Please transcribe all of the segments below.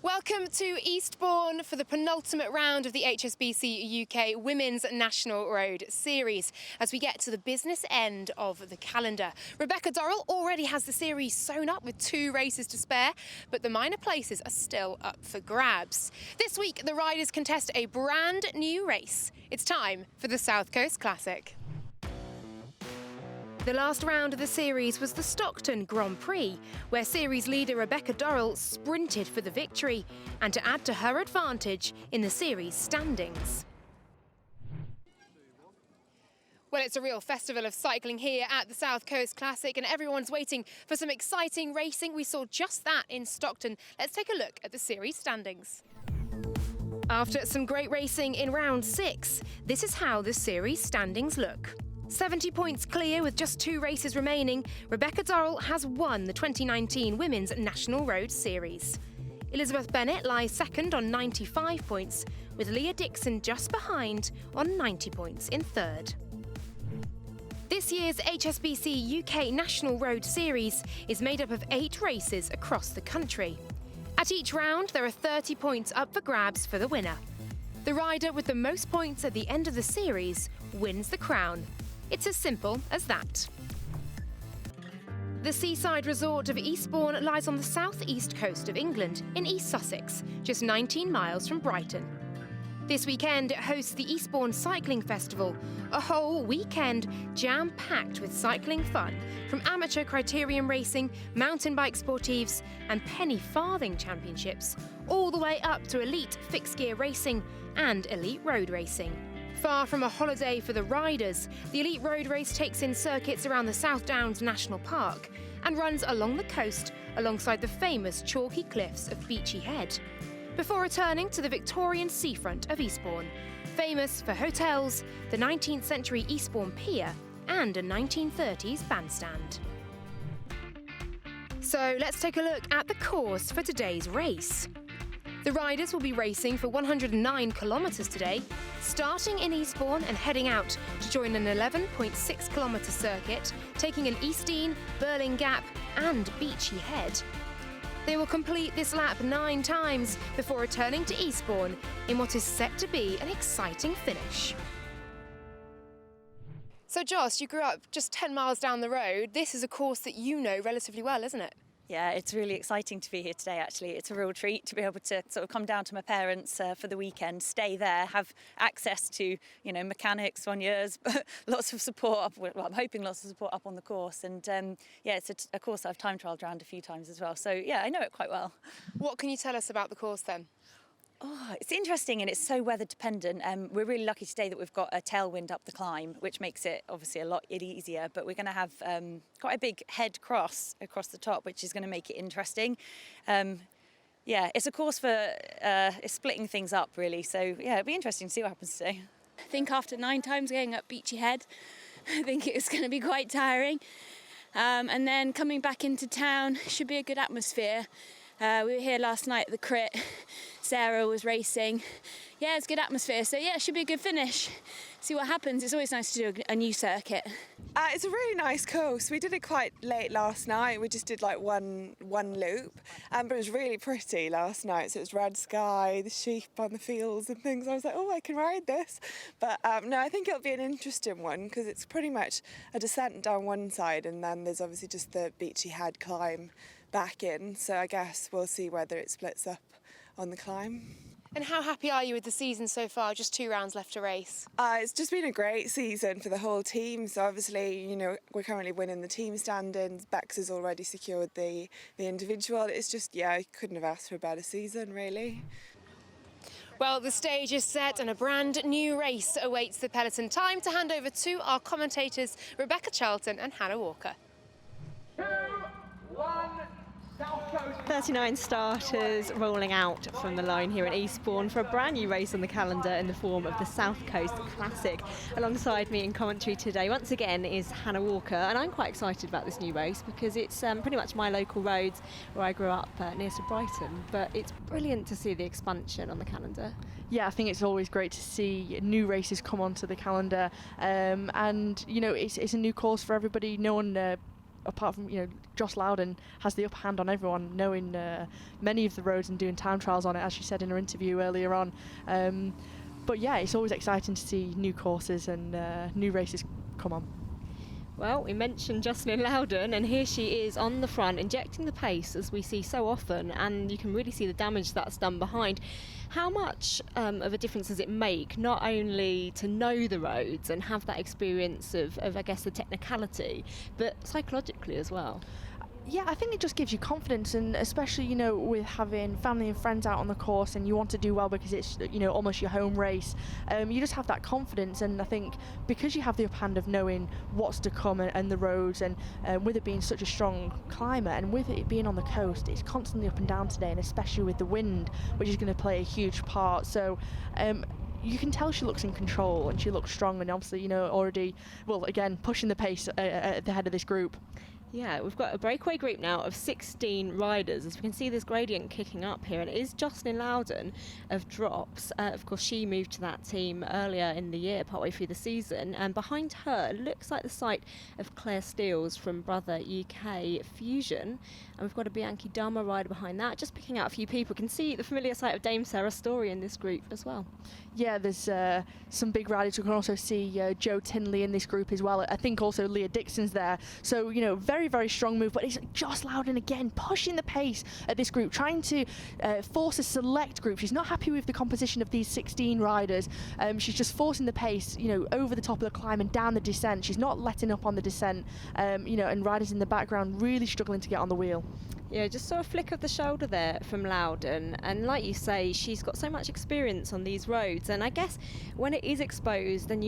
Welcome to Eastbourne for the penultimate round of the HSBC UK Women's National Road Series as we get to the business end of the calendar. Rebecca Dorrell already has the series sewn up with 2 races to spare, but the minor places are still up for grabs. This week, the riders contest a brand new race. It's time for the South Coast Classic. The last round of the series was the Stockton Grand Prix, where series leader Rebecca Dorrell sprinted for the victory and to add to her advantage in the series standings. Well, it's a real festival of cycling here at the South Coast Classic and everyone's waiting for some exciting racing. We saw just that in Stockton. Let's take a look at the series standings. After some great racing in round 6, this is how the series standings look. 70 points clear with just 2 races remaining, Rebecca Dorrell has won the 2019 Women's National Road Series. Elizabeth Bennett lies second on 95 points, with Leah Dixon just behind on 90 points in third. This year's HSBC UK National Road Series is made up of 8 races across the country. At each round, there are 30 points up for grabs for the winner. The rider with the most points at the end of the series wins the crown. It's as simple as that. The seaside resort of Eastbourne lies on the south-east coast of England in East Sussex, just 19 miles from Brighton. This weekend it hosts the Eastbourne Cycling Festival, a whole weekend jam-packed with cycling fun, from amateur criterium racing, mountain bike sportives and penny farthing championships, all the way up to elite fixed gear racing and elite road racing. Far from a holiday for the riders, the Elite Road Race takes in circuits around the South Downs National Park and runs along the coast alongside the famous chalky cliffs of Beachy Head, before returning to the Victorian seafront of Eastbourne, famous for hotels, the 19th century Eastbourne Pier and a 1930s bandstand. So let's take a look at the course for today's race. The riders will be racing for 109 kilometres today, starting in Eastbourne and heading out to join an 11.6 kilometre circuit, taking in Eastdean, Burling Gap and Beachy Head. They will complete this lap 9 times before returning to Eastbourne in what is set to be an exciting finish. So Joss, you grew up just 10 miles down the road. This is a course that you know relatively well, isn't it? Yeah, it's really exciting to be here today, actually. It's a real treat to be able to sort of come down to my parents for the weekend, stay there, have access to, mechanics, soigneurs, lots of support, well, I'm hoping lots of support up on the course. And yeah, it's a course I've time trialled around a few times as well. So yeah, I know it quite well. What can you tell us about the course then? Oh, it's interesting and it's so weather dependent. We're really lucky today that we've got a tailwind up the climb, which makes it obviously a lot easier. But we're going to have quite a big head cross across the top, which is going to make it interesting. Yeah, it's a course for it's splitting things up really. So yeah, it'll be interesting to see what happens today. I think after 9 times going up Beachy Head, I think it was going to be quite tiring. And then coming back into town should be a good atmosphere. We were here last night at the crit. Sarah was racing. Yeah, it's good atmosphere. So yeah, it should be a good finish. See what happens. It's always nice to do a new circuit. It's a really nice course. We did it quite late last night. We just did like one loop, but it was really pretty last night. So it was red sky, the sheep on the fields and things. I was like, oh, I can ride this. But no, I think it'll be an interesting one because it's pretty much a descent down one side and then there's obviously just the Beachy Head climb back in. So I guess we'll see whether it splits up on the climb. And how happy are you with the season so far? Just 2 rounds left to race. It's just been a great season for the whole team. So obviously, we're currently winning the team standings. Bex has already secured the individual. It's just, yeah, I couldn't have asked for a better season, really. Well, the stage is set and a brand new race awaits the peloton. Time to hand over to our commentators, Rebecca Charlton and Hannah Walker. 2, 1... 39 starters rolling out from the line here at Eastbourne for a brand new race on the calendar in the form of the South Coast Classic. Alongside me in commentary today once again is Hannah Walker, and I'm quite excited about this new race because it's pretty much my local roads where I grew up near to Brighton, but it's brilliant to see the expansion on the calendar. Yeah, I think it's always great to see new races come onto the calendar, and it's a new course for everybody. No one apart from, Joss Loudon has the upper hand on everyone, knowing many of the roads and doing time trials on it, as she said in her interview earlier on. But yeah, it's always exciting to see new courses and new races come on. Well, we mentioned Jocelyn Loudon, and here she is on the front, injecting the pace as we see so often, and you can really see the damage that's done behind. How much of a difference does it make, not only to know the roads and have that experience of I guess, the technicality, but psychologically as well? Yeah, I think it just gives you confidence, and especially, with having family and friends out on the course and you want to do well because it's, almost your home race, you just have that confidence. And I think because you have the upper hand of knowing what's to come and the roads, and with it being such a strong climate and with it being on the coast, it's constantly up and down today, and especially with the wind, which is going to play a huge part. So you can tell she looks in control and she looks strong, and obviously, already, well, again, pushing the pace at the head of this group. Yeah, we've got a breakaway group now of 16 riders. As we can see, this gradient kicking up here, and it is Jocelyn Loudon of Drops. Of course, she moved to that team earlier in the year, partway through the season, and behind her looks like the sight of Claire Steele's from Brother UK Fusion. And we've got a Bianchi Dama rider behind that, just picking out a few people. You can see the familiar sight of Dame Sarah Story in this group as well. Yeah, there's some big riders. We can also see Joe Tinley in this group as well. I think also Leah Dixon's there. So, very, very strong move. But it's Joss Loudon again, pushing the pace at this group, trying to force a select group. She's not happy with the composition of these 16 riders. She's just forcing the pace, over the top of the climb and down the descent. She's not letting up on the descent, and riders in the background really struggling to get on the wheel. Yeah, just saw a flick of the shoulder there from Loudon, and like you say, she's got so much experience on these roads, and I guess when it is exposed and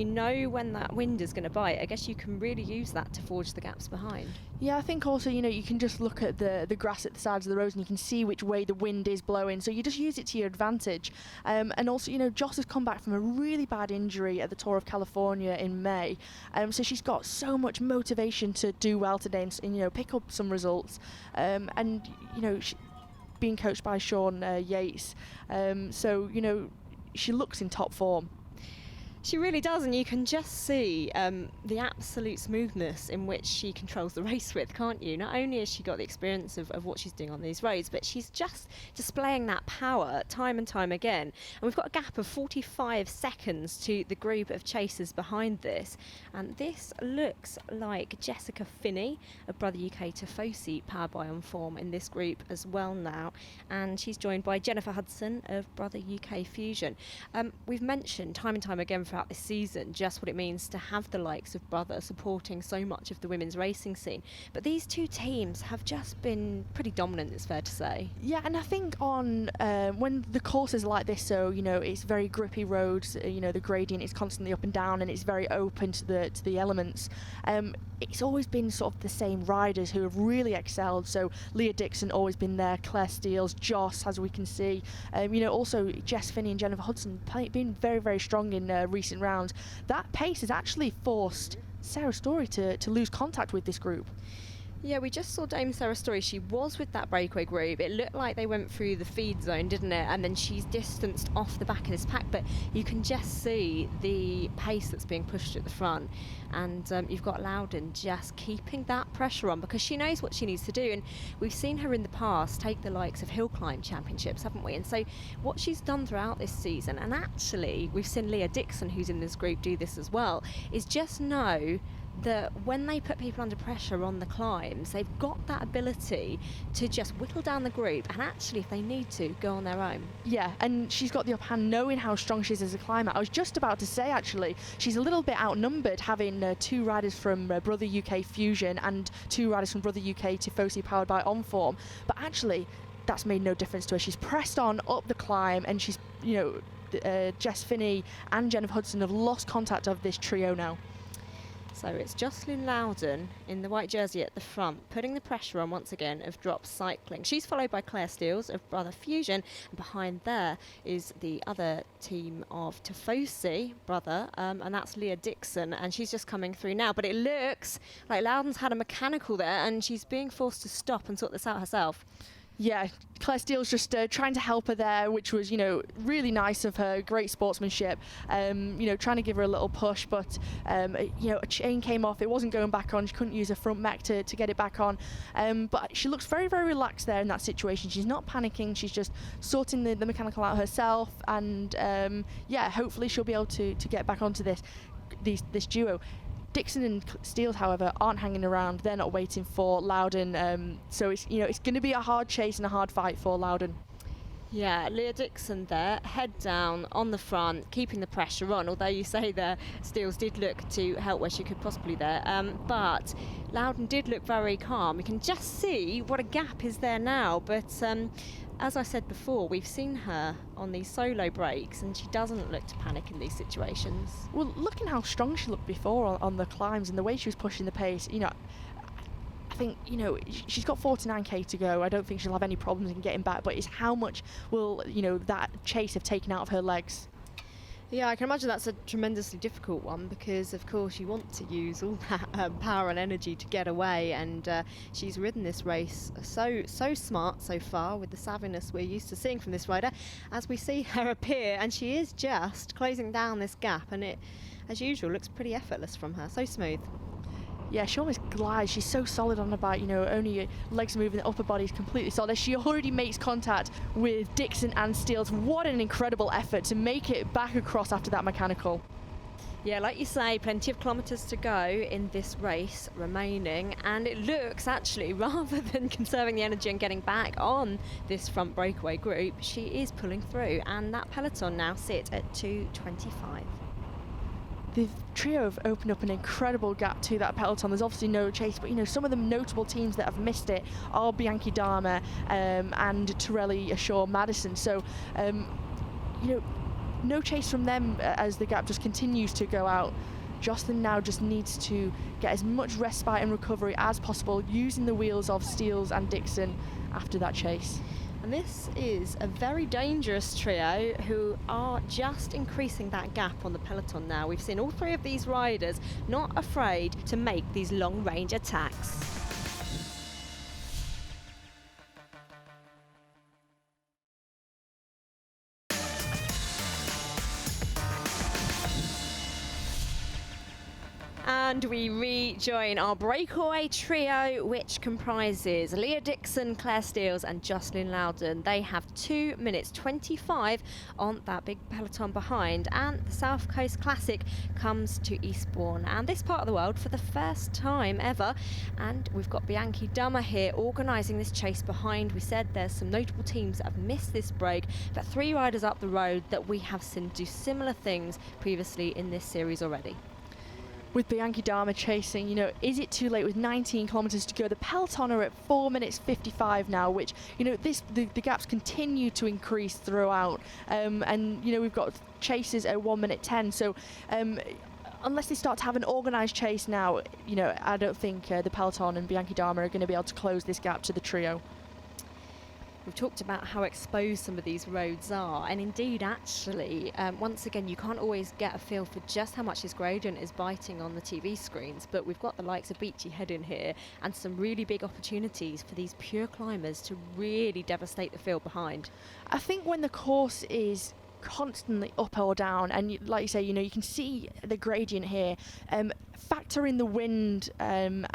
when that wind is going to bite, I guess you can really use that to forge the gaps behind. Yeah, I think also, you can just look at the grass at the sides of the roads and you can see which way the wind is blowing, so you just use it to your advantage. And also, Joss has come back from a really bad injury at the Tour of California in May, so she's got so much motivation to do well today and pick up some results. Being coached by Sean Yates, so she looks in top form. She really does, and you can just see the absolute smoothness in which she controls the race with, can't you? Not only has she got the experience of what she's doing on these roads, but she's just displaying that power time and time again. And we've got a gap of 45 seconds to the group of chasers behind this. And this looks like Jessica Finney of Brother UK Tifosi, powered by Inform, in this group as well now. And she's joined by Jennifer Hudson of Brother UK Fusion. We've mentioned time and time again throughout this season just what it means to have the likes of Brother supporting so much of the women's racing scene, but these two teams have just been pretty dominant, it's fair to say. Yeah, and I think on when the courses are like this, so it's very grippy roads, the gradient is constantly up and down and it's very open to the elements, it's always been sort of the same riders who have really excelled. So Leah Dixon always been there, Claire Steele's, Joss, as we can see, also Jess Finney and Jennifer Hudson been very, very strong in recent rounds. That pace has actually forced Sarah Story to lose contact with this group. Yeah, we just saw Dame Sarah Story. She was with that breakaway group. It looked like they went through the feed zone, didn't it? And then she's distanced off the back of this pack, but you can just see the pace that's being pushed at the front. And you've got Loudon just keeping that pressure on because she knows what she needs to do. And we've seen her in the past take the likes of hill climb championships, haven't we? And so what she's done throughout this season, and actually we've seen Leah Dixon, who's in this group, do this as well, is just know that when they put people under pressure on the climbs, they've got that ability to just whittle down the group and actually, if they need to, go on their own. Yeah, and she's got the upper hand knowing how strong she is as a climber. I was just about to say, actually, she's a little bit outnumbered, having two riders from Brother UK Fusion and two riders from Brother UK Tifosi, powered by Onform. But actually, that's made no difference to her. She's pressed on up the climb, and she's, Jess Finney and Jennifer Hudson have lost contact of this trio now. So it's Jocelyn Loudon in the white jersey at the front, putting the pressure on once again of Drop Cycling. She's followed by Claire Steele's of Brother Fusion, and behind there is the other team of Tifosi, Brother, and that's Leah Dixon, and she's just coming through now. But it looks like Loudon's had a mechanical there, and she's being forced to stop and sort this out herself. Yeah, Claire Steele's just trying to help her there, which was, really nice of her, great sportsmanship. Trying to give her a little push, but, a chain came off. It wasn't going back on. She couldn't use her front mech to get it back on. But she looks very, very relaxed there in that situation. She's not panicking. She's just sorting the mechanical out herself. And, hopefully she'll be able to get back onto this duo. Dixon and Steele, however, aren't hanging around. They're not waiting for Loudon. So it's going to be a hard chase and a hard fight for Loudon. Yeah, Leah Dixon there, head down on the front, keeping the pressure on, although you say there Steeles did look to help where she could possibly there, but Loudon did look very calm. You can just see what a gap is there now, but as I said before, we've seen her on these solo breaks and she doesn't look to panic in these situations. Well, looking how strong she looked before on the climbs and the way she was pushing the pace, I think, she's got 49k to go. I don't think she'll have any problems in getting back, but it's how much will, that chase have taken out of her legs. Yeah, I can imagine that's a tremendously difficult one because, of course, you want to use all that power and energy to get away, and she's ridden this race so smart so far with the savviness we're used to seeing from this rider as we see her appear, and she is just closing down this gap, and it, as usual, looks pretty effortless from her, so smooth. Yeah, she almost glides. She's so solid on the bike, only her legs moving, the upper body's completely solid. She already makes contact with Dixon and Steeles. What an incredible effort to make it back across after that mechanical. Yeah, like you say, plenty of kilometres to go in this race remaining, and it looks actually, rather than conserving the energy and getting back on this front breakaway group, she is pulling through, and that peloton now sits at 2:25. The trio have opened up an incredible gap to that peloton. There's obviously no chase, but some of the notable teams that have missed it are Bianchi Dama and Torelli Ashore Madison. So, no chase from them as the gap just continues to go out. Jocelyn now just needs to get as much respite and recovery as possible using the wheels of Steeles and Dixon after that chase. And this is a very dangerous trio who are just increasing that gap on the peloton now. We've seen all three of these riders not afraid to make these long range attacks. And we rejoin our breakaway trio, which comprises Leah Dixon, Claire Steeles and Jocelyn Loudon. They have 2 minutes 25 on that big peloton behind, and the South Coast Classic comes to Eastbourne and this part of the world for the first time ever. And we've got Bianchi Dama here organising this chase behind. We said there's some notable teams that have missed this break, but 3 riders up the road that we have seen do similar things previously in this series already. With Bianchi Dama chasing, is it too late with 19 kilometres to go? The peloton are at 4 minutes 55 now, which, the gaps continue to increase throughout. And, we've got chases at 1 minute 10. So, unless they start to have an organised chase now, I don't think the peloton and Bianchi Dama are going to be able to close this gap to the trio. We've talked about how exposed some of these roads are, and indeed, actually, once again, you can't always get a feel for just how much this gradient is biting on the TV screens, but we've got the likes of Beachy Head in here and some really big opportunities for these pure climbers to really devastate the field behind. I think when the course is constantly up or down, and like you say, you can see the gradient here, factor in the wind, and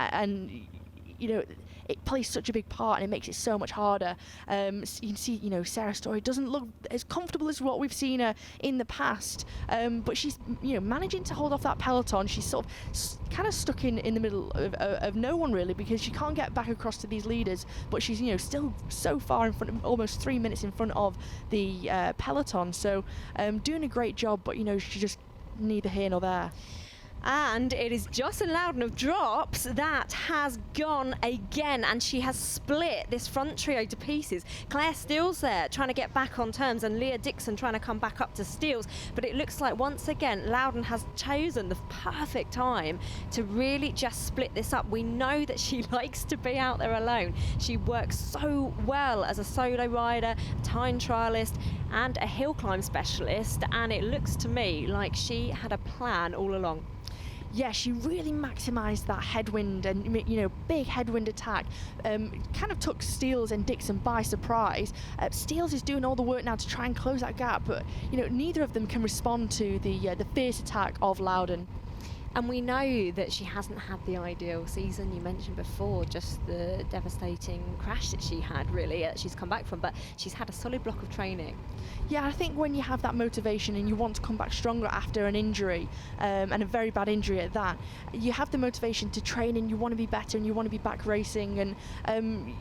it plays such a big part and it makes it so much harder. You can see, Sarah Story doesn't look as comfortable as what we've seen her in the past, but she's, managing to hold off that peloton. She's sort of kind of stuck in the middle of no one really, because she can't get back across to these leaders, but she's, still so far in front of, almost 3 minutes in front of the peloton. So doing a great job, but, she just neither here nor there. And it is Jocelyn Loudon of Drops that has gone again, and she has split this front trio to pieces. Claire Steeles there trying to get back on terms, and Leah Dixon trying to come back up to Steeles. But it looks like once again Loudon has chosen the perfect time to really just split this up. We know that she likes to be out there alone. She works so well as a solo rider, time trialist and a hill climb specialist, and it looks to me like she had a plan all along. yeah, she really maximised that headwind and, big headwind attack. Kind of took Steels and Dixon by surprise. Steels is doing all the work now to try and close that gap, but, neither of them can respond to the fierce attack of Loudon. And we know that she hasn't had the ideal season. You mentioned before just the devastating crash that she had, really, that she's come back from, but she's had a solid block of training. Yeah, I think when you have that motivation and you want to come back stronger after an injury, and a very bad injury at that, you have the motivation to train and you want to be better and you want to be back racing. And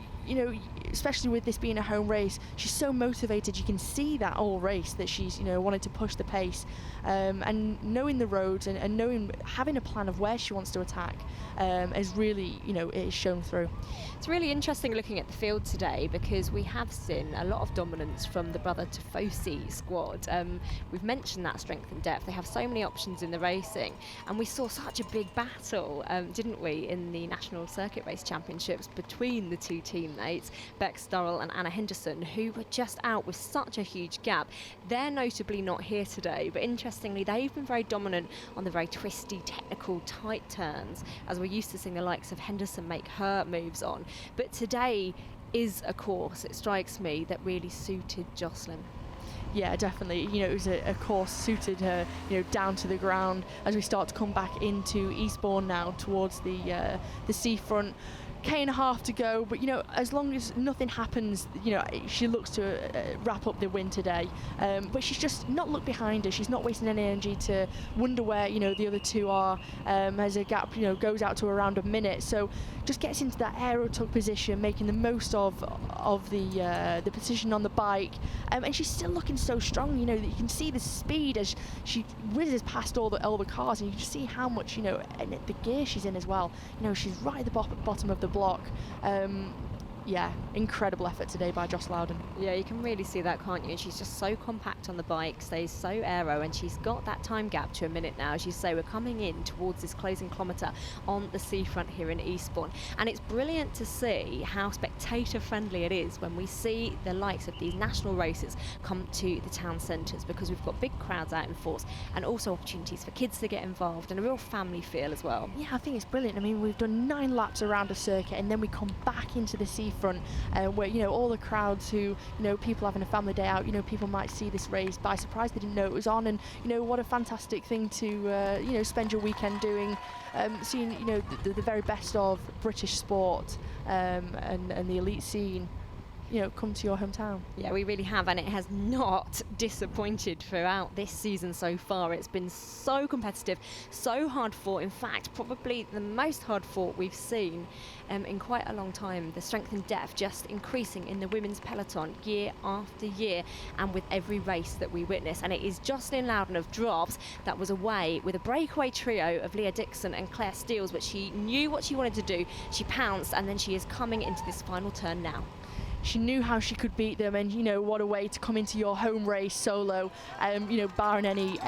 especially with this being a home race, she's so motivated. You can see that all race that she's, wanted to push the pace, and knowing the roads and having a plan of where she wants to attack is really, it is shown through. It's really interesting looking at the field today because we have seen a lot of dominance from the brother Tifosi squad. We've mentioned that strength and depth. They have so many options in the racing, and we saw such a big battle, didn't we, in the National Circuit Race Championships between the two teammates, Bex Durrell and Anna Henderson, who were just out with such a huge gap. They're notably not here today, but interestingly, they've been very dominant on the very twisty, technical, tight turns, as we're used to seeing the likes of Henderson make her moves on. But today is a course, it strikes me, that really suited Jocelyn. Yeah, definitely. It was a course suited her, down to the ground as we start to come back into Eastbourne now towards the seafront. K.5 to go, but as long as nothing happens, she looks to wrap up the win today. But she's just not looked behind her. She's not wasting any energy to wonder where the other two are. As a gap goes out to around a minute, so just gets into that aero tug position, making the most of the position on the bike, and she's still looking so strong. You can see the speed as she whizzes past all the cars, and you can see how much and the gear she's in as well. She's right at the bottom of the block. Yeah, incredible effort today by Joss Loudon. Yeah, you can really see that, can't you? And she's just so compact on the bike, stays so aero, and she's got that time gap to a minute now. As you say, we're coming in towards this closing kilometre on the seafront here in Eastbourne. And it's brilliant to see how spectator friendly it is when we see the likes of these national races come to the town centres, because we've got big crowds out in force and also opportunities for kids to get involved and a real family feel as well. Yeah, I think it's brilliant. I mean, we've done 9 laps around a circuit and then we come back into the seafront, where all the crowds who people having a family day out, people might see this race by surprise, they didn't know it was on, and what a fantastic thing to spend your weekend doing, seeing the very best of British sport, and the elite scene come to your hometown. Yeah, we really have, and it has not disappointed throughout this season so far. It's been so competitive, so hard fought. In fact, probably the most hard fought we've seen in quite a long time. The strength and depth just increasing in the women's peloton year after year, and with every race that we witness. And it is Jocelyn Loudon of Drops that was away with a breakaway trio of Leah Dixon and Claire Steels, but she knew what she wanted to do. She pounced, and then she is coming into this final turn now. She knew how she could beat them, and what a way to come into your home race solo, barring any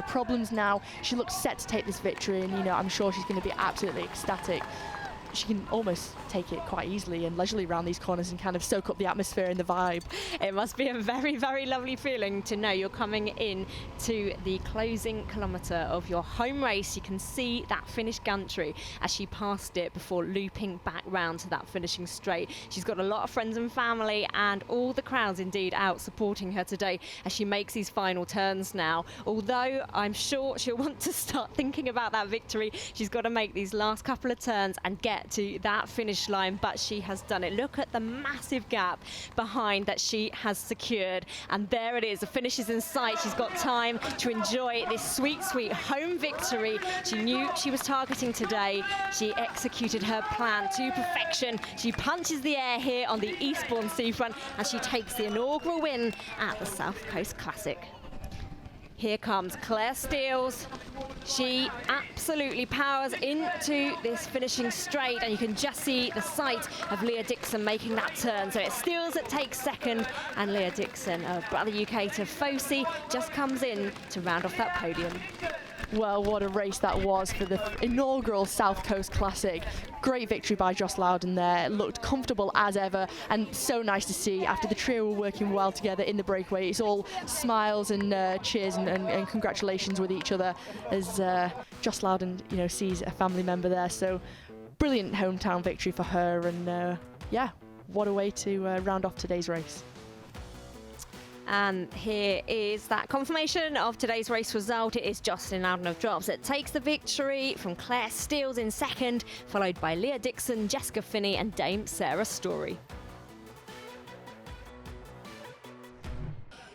problems. Now she looks set to take this victory, and I'm sure she's going to be absolutely ecstatic. She can almost take it quite easily and leisurely around these corners and kind of soak up the atmosphere and the vibe. It must be a very, very lovely feeling to know you're coming in to the closing kilometre of your home race. You can see that finished gantry as she passed it before looping back round to that finishing straight. She's got a lot of friends and family and all the crowds indeed out supporting her today as she makes these final turns now. Although I'm sure she'll want to start thinking about that victory, she's got to make these last couple of turns and get to that finish line, but she has done it. Look at the massive gap behind that she has secured, and there it is. The finish is in sight. She's got time to enjoy this sweet, sweet home victory. She knew she was targeting today. She executed her plan to perfection. She punches the air here on the Eastbourne seafront, and she takes the inaugural win at the South Coast Classic. Here comes Claire Steels. She absolutely powers into this finishing straight, and you can just see the sight of Leah Dixon making that turn. So it's Steels that takes second, and Leah Dixon of Brother UK Tifosi just comes in to round off that podium. Well, what a race that was for the inaugural South Coast Classic. Great victory by Joss Loudon there, looked comfortable as ever, and so nice to see after the trio were working well together in the breakaway. It's all smiles and cheers and congratulations with each other as Joss Loudon, sees a family member there. So brilliant hometown victory for her, and yeah, what a way to round off today's race. And here is that confirmation of today's race result. It is Jocelyn Loudon of Drops that takes the victory from Claire Steels in second, followed by Leah Dixon, Jessica Finney and Dame Sarah Story.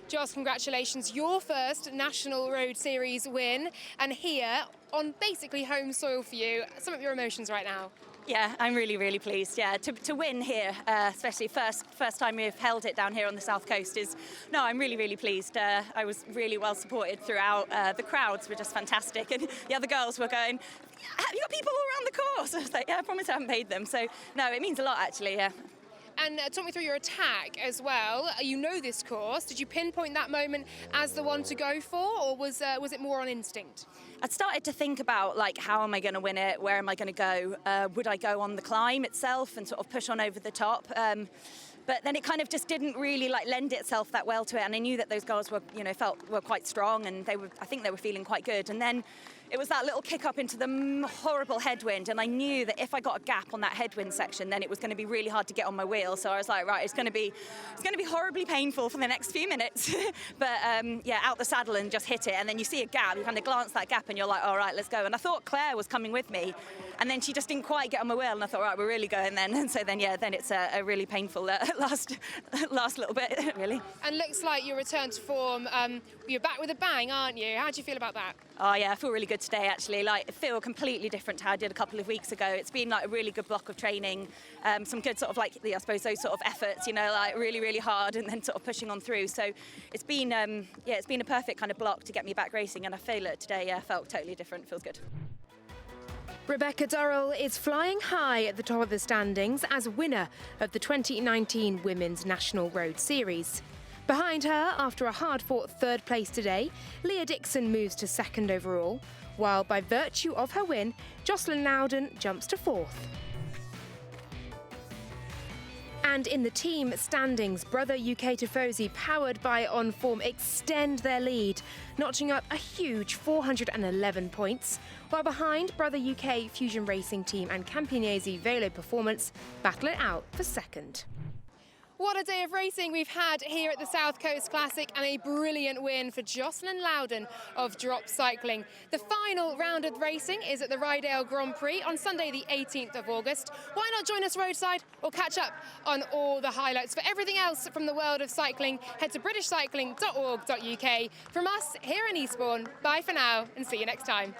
Joss, congratulations. Your first National Road Series win, and here on basically home soil for you. Some of your emotions right now. Yeah, I'm really, really pleased. Yeah, to win here, especially first time we've held it down here on the South Coast I'm really, really pleased. I was really well supported throughout. The crowds were just fantastic, and the other girls were going, "Have you got people all around the course?" I was like, "Yeah, I promise I haven't paid them." So no, it means a lot actually. Yeah. And talk me through your attack as well. You know this course. Did you pinpoint that moment as the one to go for, or was it more on instinct? I'd started to think about how am I going to win it? Where am I going to go? Would I go on the climb itself and sort of push on over the top? But then it kind of just didn't really lend itself that well to it. And I knew that those girls were quite strong, and I think they were feeling quite good. And then it was that little kick up into the horrible headwind, and I knew that if I got a gap on that headwind section, then it was going to be really hard to get on my wheel. So I was like, right, it's going to be horribly painful for the next few minutes. But out the saddle and just hit it, and then you see a gap, you kind of glance that gap, and you're like, all right, let's go. And I thought Claire was coming with me, and then she just didn't quite get on my wheel, and I thought, right, we're really going then. And so then it's a really painful last little bit, really. And looks like your return to form. You're back with a bang, aren't you? How do you feel about that? Oh yeah, I feel really good today actually. I feel completely different to how I did a couple of weeks ago. It's been a really good block of training, some good sort of I suppose those sort of efforts, really, really hard, and then sort of pushing on through. So it's been it's been a perfect kind of block to get me back racing, and I feel it today. Felt totally different. Feels good. Rebecca Durrell is flying high at the top of the standings as winner of the 2019 Women's National Road Series. Behind her, after a hard-fought third place today, Leah Dixon moves to second overall, while by virtue of her win, Jocelyn Loudon jumps to fourth. And in the team standings, Brother UK Tifosi, powered by On Form, extend their lead, notching up a huge 411 points, while behind Brother UK Fusion Racing Team and Campinese Velo Performance battle it out for second. What a day of racing we've had here at the South Coast Classic, and a brilliant win for Jocelyn Loudon of Drop Cycling. The final round of racing is at the Rydale Grand Prix on Sunday the 18th of August. Why not join us roadside or catch up on all the highlights? For everything else from the world of cycling, head to britishcycling.org.uk. From us here in Eastbourne, bye for now and see you next time.